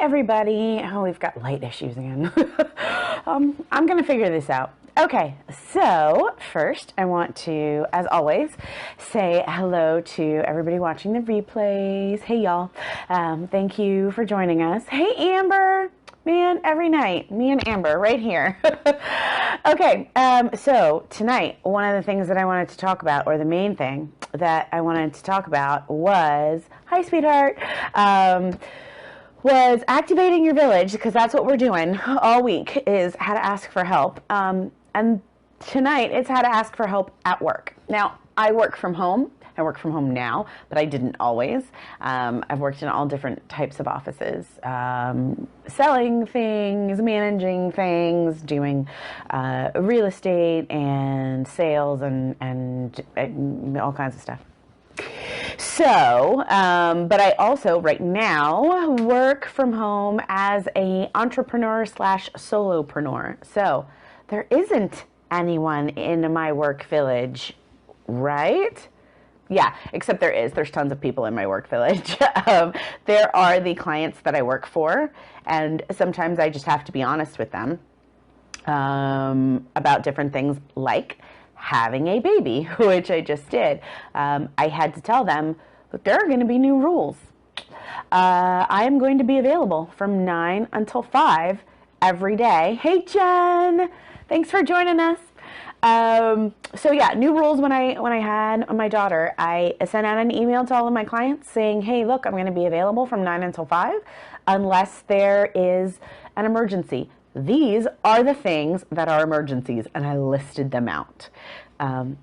everybody. Oh, we've got light issues again. I'm going to figure this out. Okay, so first I want to, as always, say hello to everybody watching the replays. Hey, y'all. Thank you for joining us. Hey, Amber. Man, every night, me and Amber right here. Okay, so tonight, one of the things that I wanted to talk about, or the main thing that I wanted to talk about was, hi, sweetheart, was activating your village, because that's what we're doing all week, is how to ask for help. And tonight, it's how to ask for help at work. Now, I work from home. I work from home now, but I didn't always. I've worked in all different types of offices, selling things, managing things, doing real estate and sales and all kinds of stuff. So, but I also right now work from home as a entrepreneur slash solopreneur. So there isn't anyone in my work village, right? Yeah, except there is. There's tons of people in my work village. There are the clients that I work for, and sometimes I just have to be honest with them about different things like having a baby, which I just did. I had to tell them, look, there are going to be new rules. I am going to be available from 9 until 5 every day. Hey, Jen, thanks for joining us. So yeah, new rules when I had my daughter. I sent out an email to all of my clients saying, hey, look, I'm going to be available from 9 until 5 unless there is an emergency. These are the things that are emergencies, and I listed them out.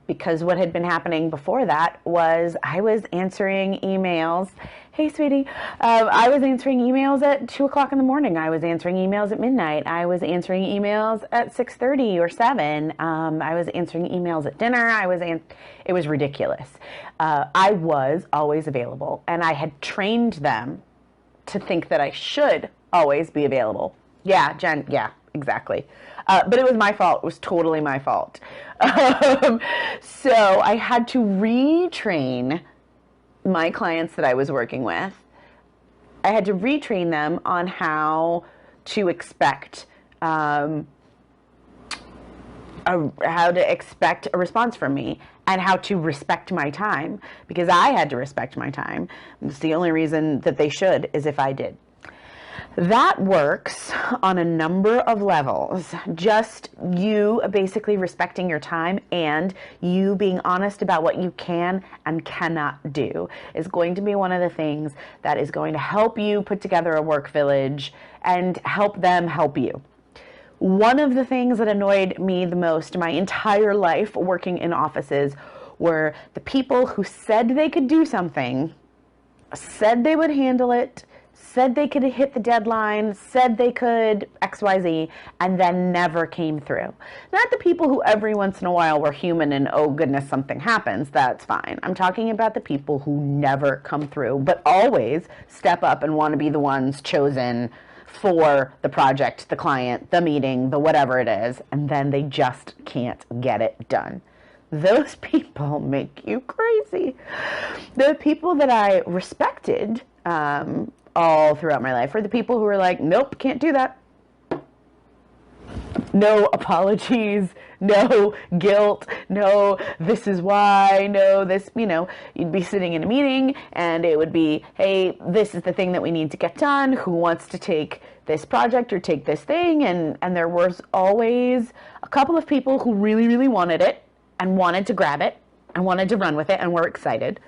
Because what had been happening before that was I was answering emails. Hey, sweetie. I was answering emails at 2 o'clock in the morning. I was answering emails at midnight. I was answering emails at 6:30 or 7. I was answering emails at dinner. It was ridiculous. I was always available, and I had trained them to think that I should always be available. Yeah, Jen, yeah, exactly. But it was my fault. It was totally my fault. So I had to retrain my clients that I was working with. I had to retrain them on how to expect a response from me and how to respect my time, because I had to respect my time. It's the only reason that they should is if I did. That works on a number of levels. Just you basically respecting your time and you being honest about what you can and cannot do is going to be one of the things that is going to help you put together a work village and help them help you. One of the things that annoyed me the most my entire life working in offices were the people who said they could do something, said they would handle it, said they could hit the deadline, said they could XYZ, and then never came through. Not the people who every once in a while were human and, oh goodness, something happens, that's fine. I'm talking about the people who never come through, but always step up and want to be the ones chosen for the project, the client, the meeting, the whatever it is, and then they just can't get it done. Those people make you crazy. The people that I respected, all throughout my life, are the people who are like, nope, can't do that. No apologies, no guilt, no this is why, no this, you'd be sitting in a meeting and it would be, hey, this is the thing that we need to get done. Who wants to take this project or take this thing? And there was always a couple of people who really, really wanted it and wanted to grab it and wanted to run with it and were excited.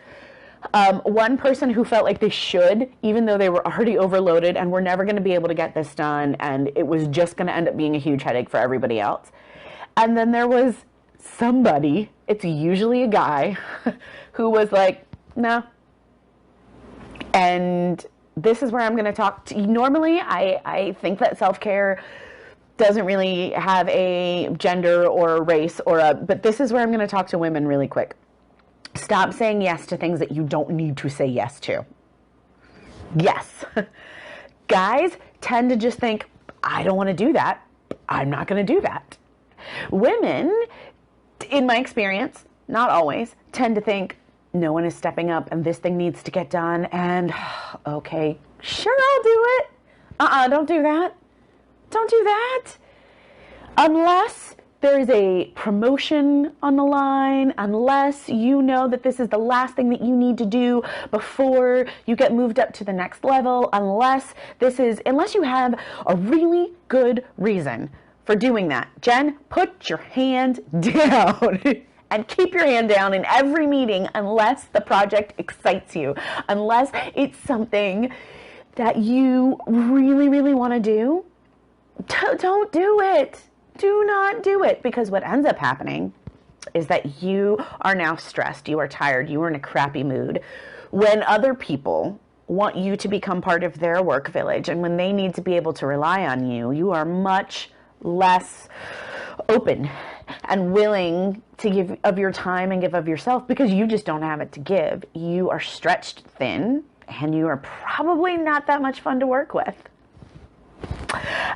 One person who felt like they should, even though they were already overloaded and were never going to be able to get this done, and it was just going to end up being a huge headache for everybody else. And then there was somebody, it's usually a guy, who was like, no. And this is where I'm going to talk to you. Normally, I think that self-care doesn't really have a gender or a race but this is where I'm going to talk to women really quick. Stop saying yes to things that you don't need to say yes to. Yes. Guys tend to just think, I don't want to do that. I'm not going to do that. Women, in my experience, not always, tend to think, no one is stepping up and this thing needs to get done and, okay, sure, I'll do it. Don't do that. Don't do that. Unless there is a promotion on the line, unless you know that this is the last thing that you need to do before you get moved up to the next level, unless you have a really good reason for doing that. Jen, put your hand down. And keep your hand down in every meeting unless the project excites you, unless it's something that you really, really want to do. Don't do it. Do not do it, because what ends up happening is that you are now stressed, you are tired, you are in a crappy mood. When other people want you to become part of their work village and when they need to be able to rely on you, you are much less open and willing to give of your time and give of yourself because you just don't have it to give. You are stretched thin and you are probably not that much fun to work with.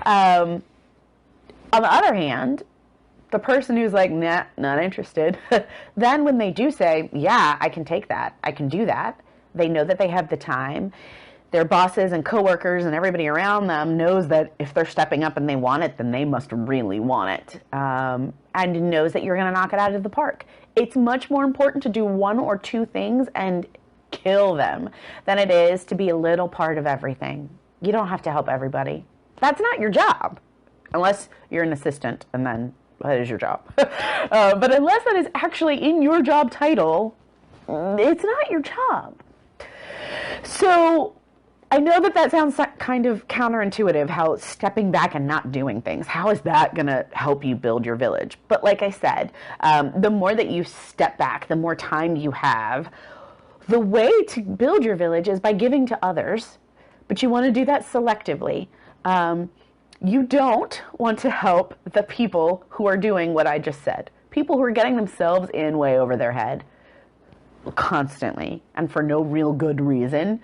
On the other hand, the person who's like, nah, not interested, then when they do say, yeah, I can take that, I can do that, they know that they have the time. Their bosses and coworkers and everybody around them knows that if they're stepping up and they want it, then they must really want it, and knows that you're going to knock it out of the park. It's much more important to do one or two things and kill them than it is to be a little part of everything. You don't have to help everybody. That's not your job, unless you're an assistant, and then that is your job. But unless that is actually in your job title, it's not your job. So I know that that sounds kind of counterintuitive, how stepping back and not doing things, how is that going to help you build your village? But like I said, the more that you step back, the more time you have. The way to build your village is by giving to others, but you want to do that selectively. You don't want to help the people who are doing what I just said. People who are getting themselves in way over their head constantly and for no real good reason.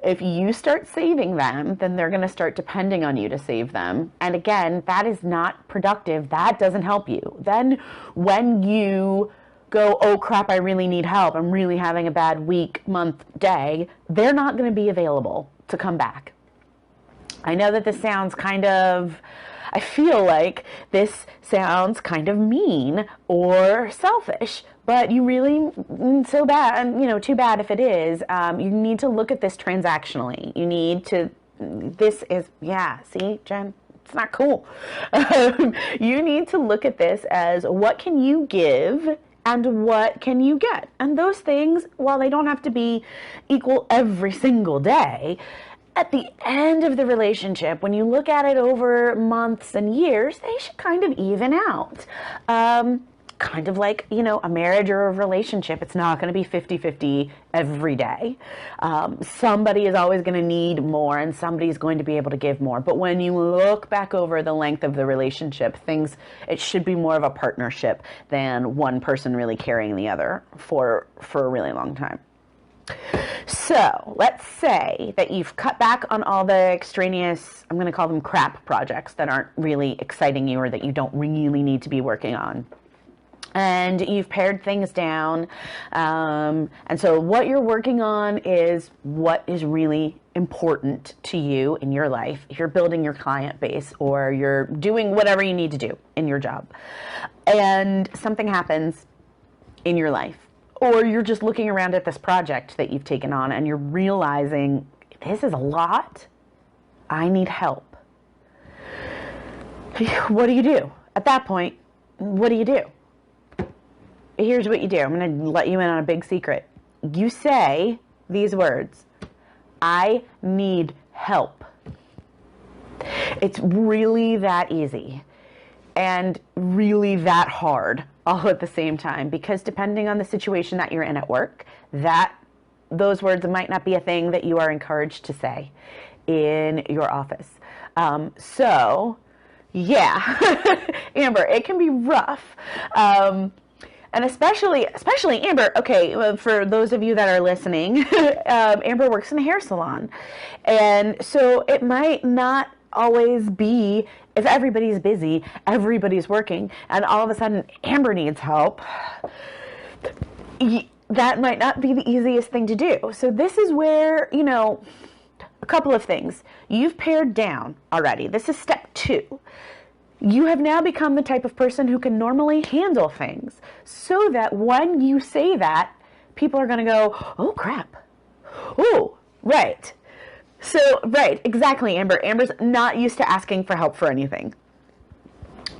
If you start saving them, then they're going to start depending on you to save them. And again, that is not productive. That doesn't help you. Then when you go, oh crap, I really need help, I'm really having a bad week, month, day, they're not going to be available to come back. I know that this sounds I feel like this sounds kind of mean or selfish, but you really, too bad if it is. You need to look at this transactionally. See, Jen, it's not cool. You need to look at this as what can you give and what can you get? And those things, while they don't have to be equal every single day, at the end of the relationship, when you look at it over months and years, they should kind of even out. Kind of like, a marriage or a relationship. It's not going to be 50-50 every day. Somebody is always going to need more and somebody's going to be able to give more. But when you look back over the length of the relationship, it should be more of a partnership than one person really carrying the other for a really long time. So let's say that you've cut back on all the extraneous, I'm going to call them crap projects that aren't really exciting you or that you don't really need to be working on. And you've pared things down. And so what you're working on is what is really important to you in your life. If you're building your client base or you're doing whatever you need to do in your job. And something happens in your life. Or you're just looking around at this project that you've taken on and you're realizing, this is a lot. I need help. What do you do? At that point, what do you do? Here's what you do. I'm going to let you in on a big secret. You say these words, I need help. It's really that easy and really that hard all at the same time, because depending on the situation that you're in at work, those words might not be a thing that you are encouraged to say in your office. So yeah, Amber, it can be rough. And especially Amber, okay, for those of you that are listening, Amber works in a hair salon. And so it might not always be, if everybody's busy, everybody's working, and all of a sudden Amber needs help, that might not be the easiest thing to do. So this is where, a couple of things. You've pared down already. This is step 2. You have now become the type of person who can normally handle things, so that when you say that, people are going to go, oh, crap. Oh, right. So, right, exactly, Amber. Amber's not used to asking for help for anything.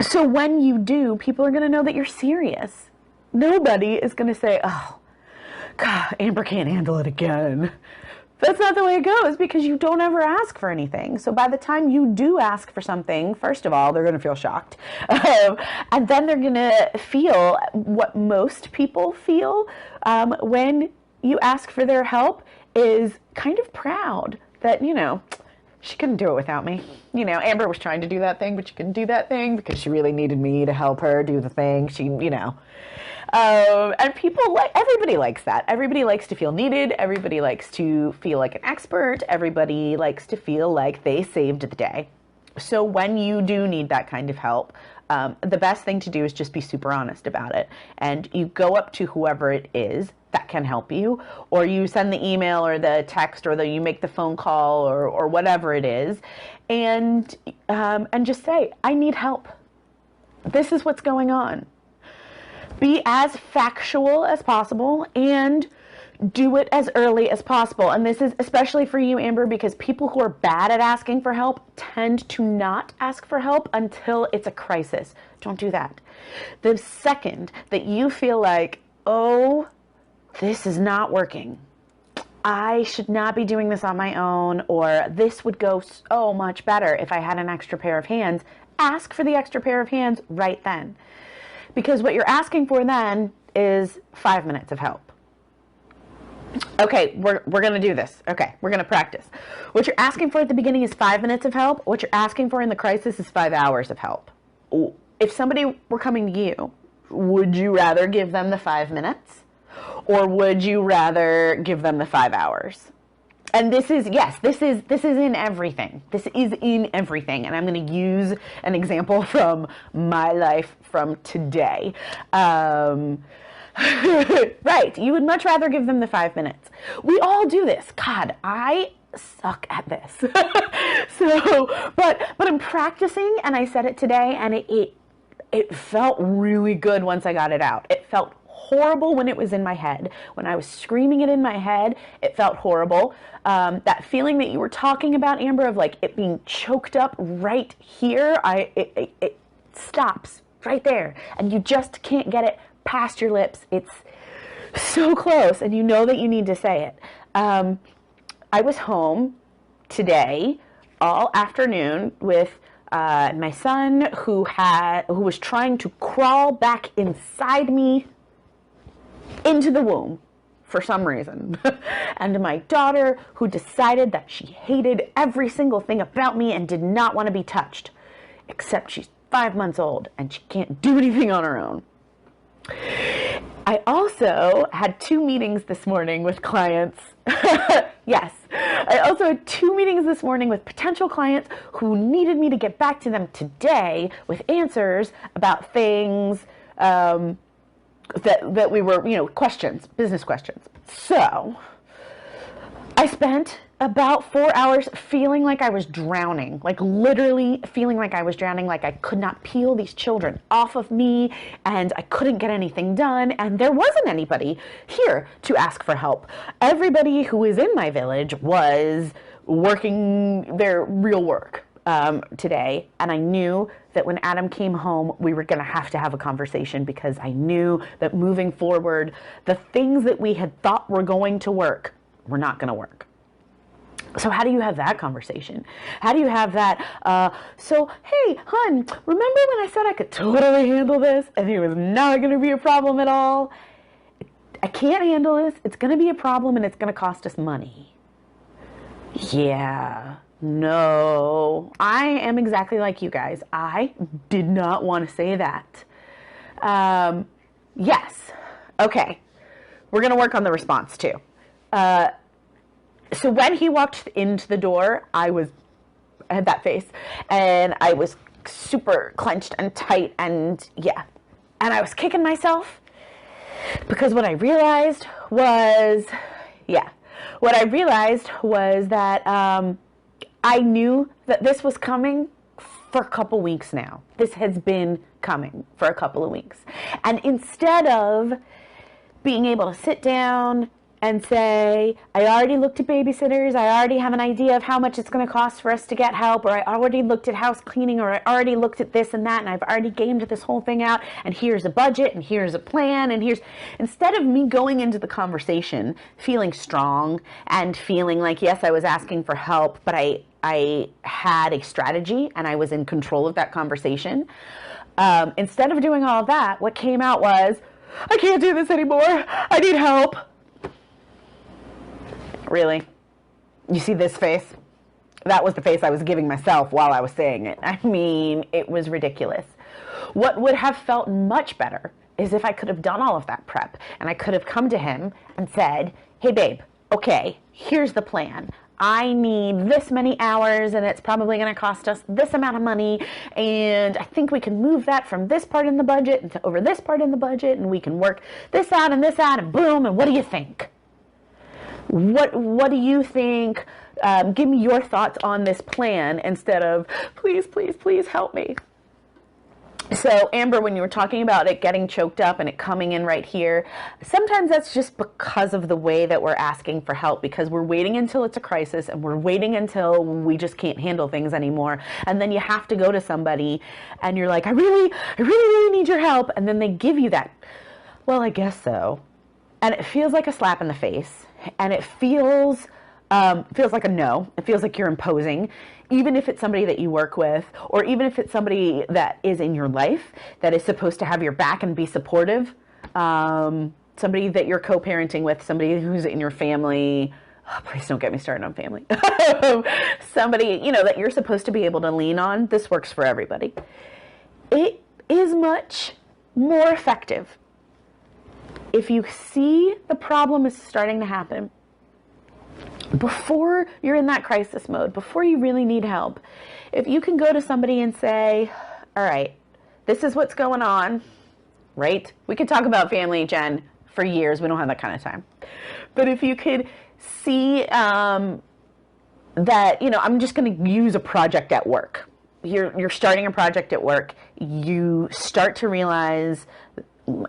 So when you do, people are going to know that you're serious. Nobody is going to say, oh, God, Amber can't handle it again. That's not the way it goes, because you don't ever ask for anything. So by the time you do ask for something, first of all, they're going to feel shocked. And then they're going to feel what most people feel when you ask for their help, is kind of proud that, you know, she couldn't do it without me. You know, Amber was trying to do that thing, but she couldn't do that thing because she really needed me to help her do the thing. She, you know. And people everybody likes that. Everybody likes to feel needed. Everybody likes to feel like an expert. Everybody likes to feel like they saved the day. So when you do need that kind of help, the best thing to do is just be super honest about it. And you go up to whoever it is that can help you, or you send the email or the text, or you make the phone call, or whatever it is, and just say, I need help. This is what's going on. Be as factual as possible, and do it as early as possible. And this is especially for you, Amber, because people who are bad at asking for help tend to not ask for help until it's a crisis. Don't do that. The second that you feel like, oh, this is not working, I should not be doing this on my own, or this would go so much better if I had an extra pair of hands, ask for the extra pair of hands right then. Because what you're asking for then is 5 minutes of help. Okay, we're going to do this. Okay, we're going to practice. What you're asking for at the beginning is 5 minutes of help. What you're asking for in the crisis is 5 hours of help. If somebody were coming to you, would you rather give them the 5 minutes? Or would you rather give them the 5 hours? And this is, yes, this is in everything. This is in everything. And I'm going to use an example from my life from today. Right, you would much rather give them the 5 minutes. We all do this. God, I suck at this. But I'm practicing, and I said it today, and it felt really good once I got it out. It felt horrible when it was in my head. When I was screaming it in my head, it felt horrible. That feeling that you were talking about, Amber, of like it being choked up right here, it stops right there, and you just can't get it past your lips. It's so close, and you know that you need to say it. I was home today all afternoon with my son, who was trying to crawl back inside me into the womb for some reason, and my daughter, who decided that she hated every single thing about me and did not want to be touched, except she's 5 months old and she can't do anything on her own. I also had 2 meetings this morning with clients. Yes, I also had 2 meetings this morning with potential clients who needed me to get back to them today with answers about things that we were, questions, business questions. So I spent about 4 hours feeling like I was drowning, like literally feeling like I was drowning, like I could not peel these children off of me, and I couldn't get anything done, and there wasn't anybody here to ask for help. Everybody who was in my village was working their real work today, and I knew that when Adam came home, we were going to have a conversation, because I knew that moving forward, the things that we had thought were going to work were not going to work. So how do you have that conversation? How do you have that, hey, hun, remember when I said I could totally handle this and it was not going to be a problem at all? I can't handle this. It's going to be a problem, and it's going to cost us money. Yeah. No, I am exactly like you guys. I did not want to say that. Yes. Okay. We're going to work on the response too. So when he walked into the door, I had that face, and I was super clenched and tight, and yeah. And I was kicking myself, because what I realized was, yeah, what I realized was that I knew that this was coming for a couple weeks now. This has been coming for a couple of weeks. And instead of being able to sit down and say, I already looked at babysitters, I already have an idea of how much it's going to cost for us to get help, or I already looked at house cleaning, or I already looked at this and that, and I've already gamed this whole thing out, and here's a budget, and here's a plan, and instead of me going into the conversation feeling strong and feeling like, yes, I was asking for help, but I had a strategy and I was in control of that conversation. Instead of doing all of that, what came out was, I can't do this anymore. I need help. Really? You see this face? That was the face I was giving myself while I was saying it. I mean, it was ridiculous. What would have felt much better is if I could have done all of that prep and I could have come to him and said, hey babe, okay, here's the plan. I need this many hours and it's probably going to cost us this amount of money, and I think we can move that from this part in the budget into over this part in the budget, and we can work this out and boom, and what do you think? What do you think? Give me your thoughts on this plan instead of, please, please, please help me. So Amber, when you were talking about it getting choked up and it coming in right here, sometimes that's just because of the way that we're asking for help, because we're waiting until it's a crisis and we're waiting until we just can't handle things anymore. And then you have to go to somebody and you're like, I really need your help. And then they give you that, well, I guess so. And it feels like a slap in the face, and it feels like a no. It feels like you're imposing, even if it's somebody that you work with, or even if it's somebody that is in your life that is supposed to have your back and be supportive. Somebody that you're co-parenting with, somebody who's in your family. Oh, please don't get me started on family. Somebody, that you're supposed to be able to lean on. This works for everybody. It is much more effective if you see the problem is starting to happen before you're in that crisis mode, before you really need help. If you can go to somebody and say, all right, this is what's going on, right? We could talk about family, Jen, for years. We don't have that kind of time. But if you could see that, I'm just going to use a project at work. You're starting a project at work. You start to realize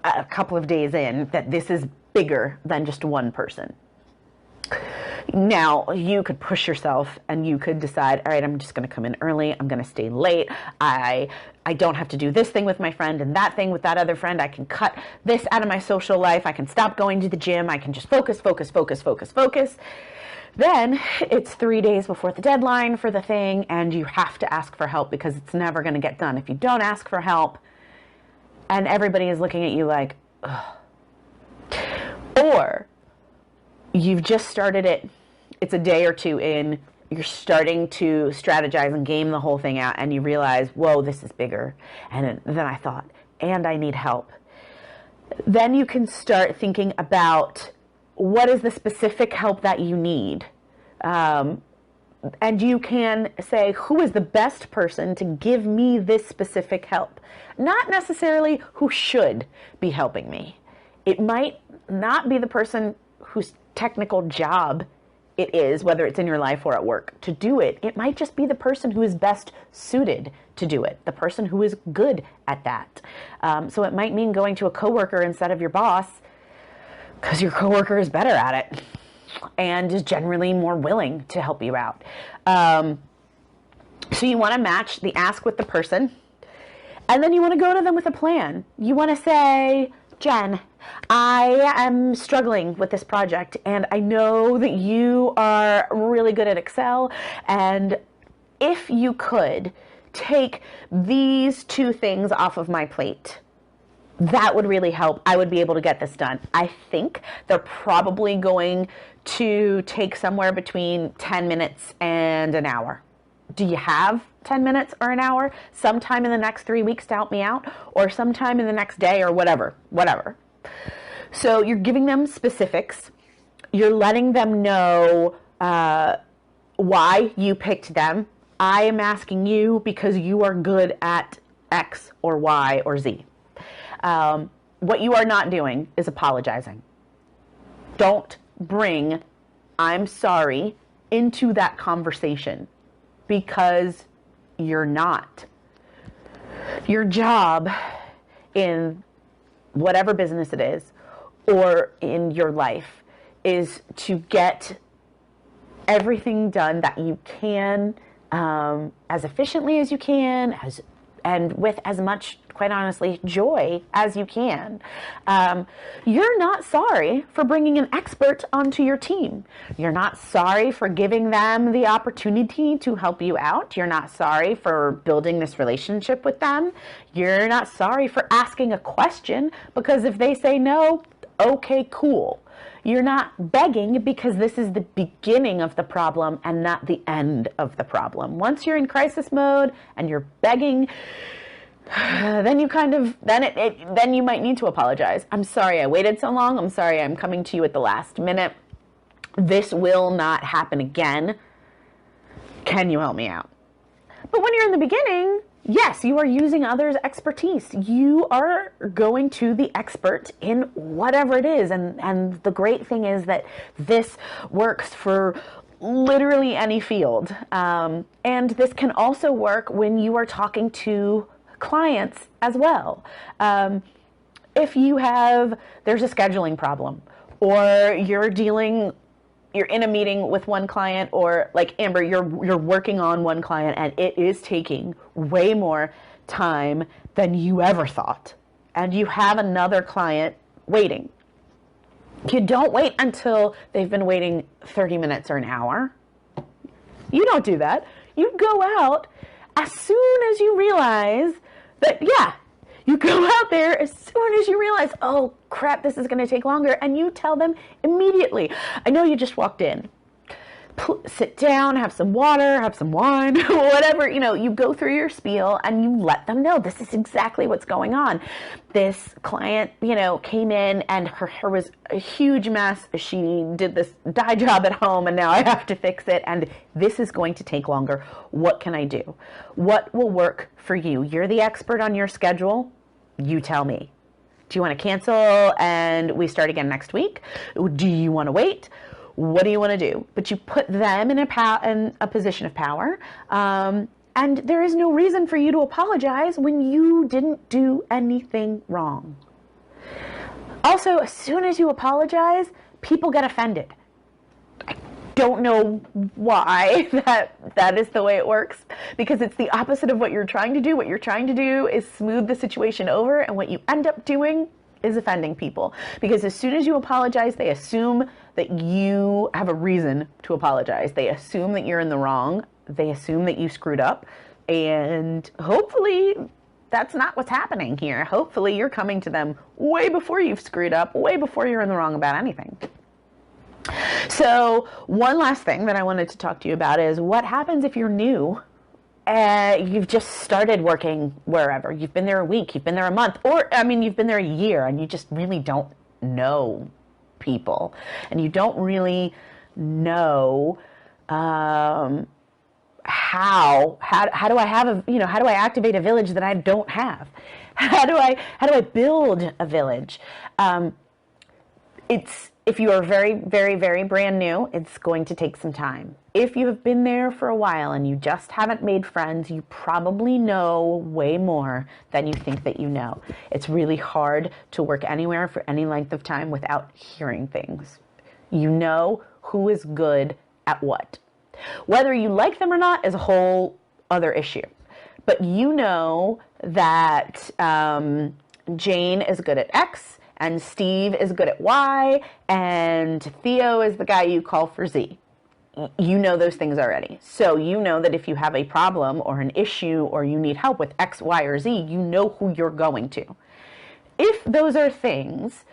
a couple of days in that this is bigger than just one person. Now, you could push yourself and you could decide, all right, I'm just going to come in early. I'm going to stay late. I don't have to do this thing with my friend and that thing with that other friend. I can cut this out of my social life. I can stop going to the gym. I can just focus. Then it's 3 days before the deadline for the thing, and you have to ask for help because it's never going to get done if you don't ask for help. And everybody is looking at you like, ugh. Or you've just started it. It's a day or two in. You're starting to strategize and game the whole thing out, and you realize, whoa, this is bigger. And then I thought, and I need help. Then you can start thinking about what is the specific help that you need. And you can say, who is the best person to give me this specific help? Not necessarily who should be helping me. It might not be the person whose technical job it is, whether it's in your life or at work, to do it. It might just be the person who is best suited to do it, the person who is good at that. So it might mean going to a coworker instead of your boss, because your coworker is better at it and is generally more willing to help you out. So you want to match the ask with the person, and then you want to go to them with a plan. You want to say, Jen, I am struggling with this project, and I know that you are really good at Excel, and if you could take these two things off of my plate, that would really help. I would be able to get this done. I think they're probably going to take somewhere between 10 minutes and an hour. Do you have 10 minutes or an hour sometime in the next 3 weeks to help me out, or sometime in the next day, or whatever. So you're giving them specifics. You're letting them know why you picked them. I am asking you because you are good at X or Y or Z. What you are not doing is apologizing. Don't bring I'm sorry into that conversation, because you're not. Your job in whatever business it is or in your life is to get everything done that you can, as efficiently as you can, and with as much, quite honestly, joy as you can. You're not sorry for bringing an expert onto your team. You're not sorry for giving them the opportunity to help you out. You're not sorry for building this relationship with them. You're not sorry for asking a question, because if they say no, okay, cool. You're not begging, because this is the beginning of the problem and not the end of the problem. Once you're in crisis mode and you're begging, then you might need to apologize. I'm sorry I waited so long. I'm sorry I'm coming to you at the last minute. This will not happen again. Can you help me out? But when you're in the beginning, yes, you are using others' expertise. You are going to the expert in whatever it is. And the great thing is that this works for literally any field. And this can also work when you are talking to clients as well. If there's a scheduling problem, or you're in a meeting with one client, or like Amber, you're working on one client and it is taking way more time than you ever thought, and you have another client waiting. You don't wait until they've been waiting 30 minutes or an hour. You don't do that. You go out as soon as you realize that, you go out there as soon as you realize, oh crap, this is going to take longer, and you tell them immediately. I know you just walked in. Sit down, have some water, have some wine, whatever, you go through your spiel and you let them know this is exactly what's going on. This client, came in and her was a huge mess. She did this dye job at home and now I have to fix it, and this is going to take longer. What can I do? What will work for you? You're the expert on your schedule. You tell me. Do you want to cancel and we start again next week? Do you want to wait? What do you want to do? But you put them in a position of power, and there is no reason for you to apologize when you didn't do anything wrong. Also, as soon as you apologize, people get offended. I don't know why that is the way it works, because it's the opposite of what you're trying to do. What you're trying to do is smooth the situation over, and what you end up doing is offending people, because as soon as you apologize, they assume that you have a reason to apologize. They assume that you're in the wrong. They assume that you screwed up, and hopefully that's not what's happening here. Hopefully you're coming to them way before you've screwed up, way before you're in the wrong about anything. So one last thing that I wanted to talk to you about is what happens if you're new. You've just started working wherever. You've been there a week, you've been there a month, or you've been there a year, and you just really don't know people, and you don't really know how do I have how do I activate a village that I don't have? How do I build a village? If you are very, very, very brand new, it's going to take some time. If you have been there for a while and you just haven't made friends, you probably know way more than you think that you know. It's really hard to work anywhere for any length of time without hearing things. You know who is good at what. Whether you like them or not is a whole other issue. But you know that Jane is good at X, and Steve is good at Y, and Theo is the guy you call for Z. You know those things already. So you know that if you have a problem or an issue or you need help with X, Y, or Z, you know who you're going to. If those are things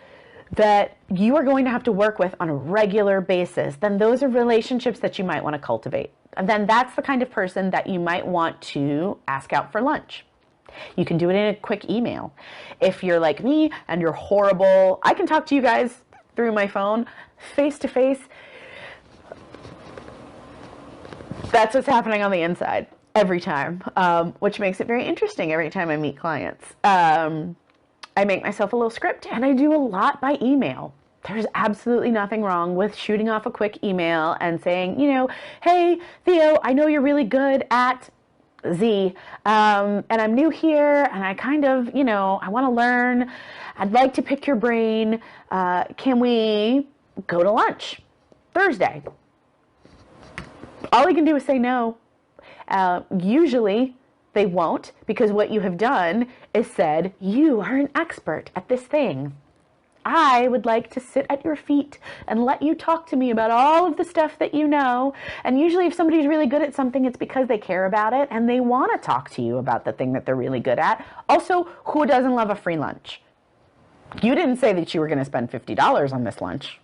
that you are going to have to work with on a regular basis, then those are relationships that you might want to cultivate. And then that's the kind of person that you might want to ask out for lunch. You can do it in a quick email. If you're like me and you're horrible, I can talk to you guys through my phone, face to face. That's what's happening on the inside every time, which makes it very interesting every time I meet clients. I make myself a little script, and I do a lot by email. There's absolutely nothing wrong with shooting off a quick email and saying, hey, Theo, I know you're really good at Z, and I'm new here, and I kind of, I want to learn. I'd like to pick your brain. Can we go to lunch Thursday? All he can do is say no. Usually they won't, because what you have done is said, you are an expert at this thing. I would like to sit at your feet and let you talk to me about all of the stuff that you know. And usually if somebody's really good at something, it's because they care about it and they want to talk to you about the thing that they're really good at. Also, who doesn't love a free lunch? You didn't say that you were going to spend $50 on this lunch.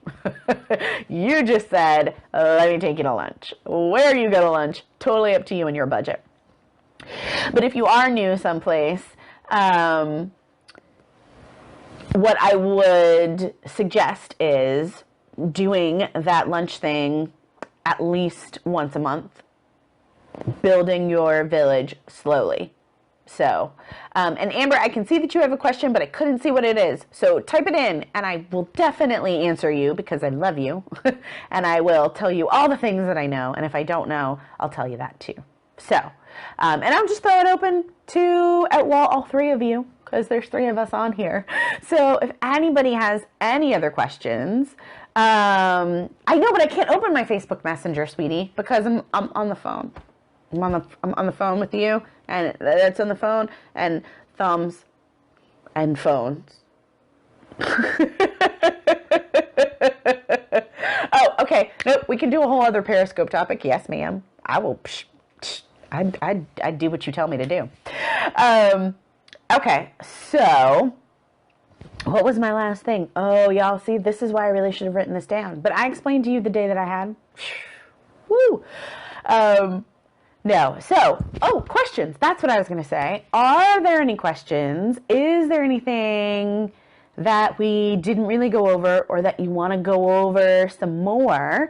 You just said, let me take you to lunch. Where you go to lunch, totally up to you and your budget. But if you are new someplace, what I would suggest is doing that lunch thing at least once a month, building your village slowly. So, and Amber, I can see that you have a question, but I couldn't see what it is. So type it in and I will definitely answer you because I love you. And I will tell you all the things that I know. And if I don't know, I'll tell you that too. So, and I'll just throw it open to, all three of you, because there's three of us on here. So if anybody has any other questions, I know, but I can't open my Facebook Messenger, sweetie, because I'm on the phone. I'm on the phone with you, and that's on the phone, and thumbs and phones. Oh, okay. Nope, we can do a whole other Periscope topic. Yes, ma'am. I will. I'd do what you tell me to do. Okay, so what was my last thing? Oh, y'all, see, this is why I really should have written this down. But I explained to you the day that I had. Woo! No. So, questions. That's what I was going to say. Are there any questions? Is there anything that we didn't really go over or that you want to go over some more?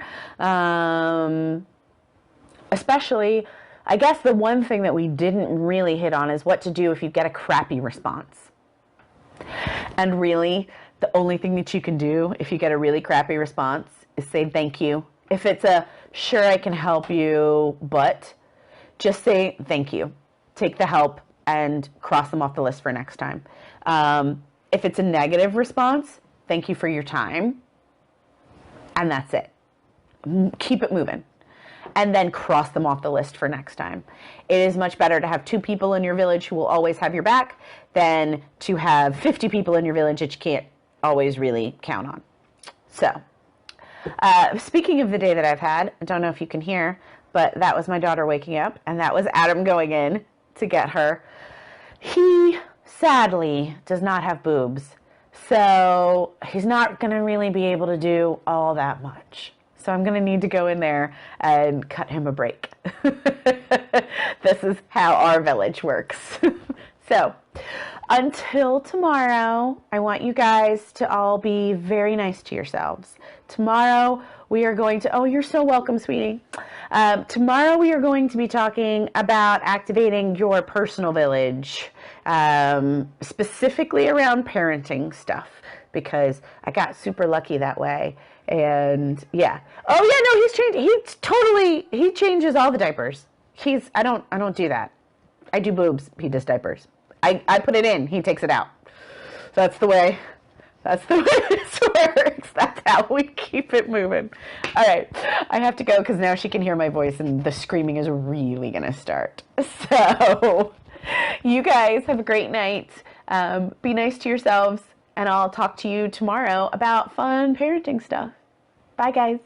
Especially, I guess the one thing that we didn't really hit on is what to do if you get a crappy response. And really, the only thing that you can do if you get a really crappy response is say thank you. If it's a, sure, I can help you, but just say thank you. Take the help and cross them off the list for next time. If it's a negative response, thank you for your time. And that's it. Keep it moving. And then cross them off the list for next time. It is much better to have 2 people in your village who will always have your back than to have 50 people in your village that you can't always really count on. So, speaking of the day that I've had, I don't know if you can hear, but that was my daughter waking up, and that was Adam going in to get her. He, sadly, does not have boobs, so he's not going to really be able to do all that much. So I'm going to need to go in there and cut him a break. This is how our village works. So until tomorrow, I want you guys to all be very nice to yourselves. Tomorrow we are going to, oh, you're so welcome, sweetie. Tomorrow we are going to be talking about activating your personal village, specifically around parenting stuff, because I got super lucky that way. And yeah. Oh yeah, no, he's changed. He changes all the diapers. I don't do that. I do boobs. He does diapers. I put it in. He takes it out. That's the way this works. That's how we keep it moving. All right. I have to go because now she can hear my voice and the screaming is really going to start. So you guys have a great night. Be nice to yourselves. And I'll talk to you tomorrow about fun parenting stuff. Bye, guys.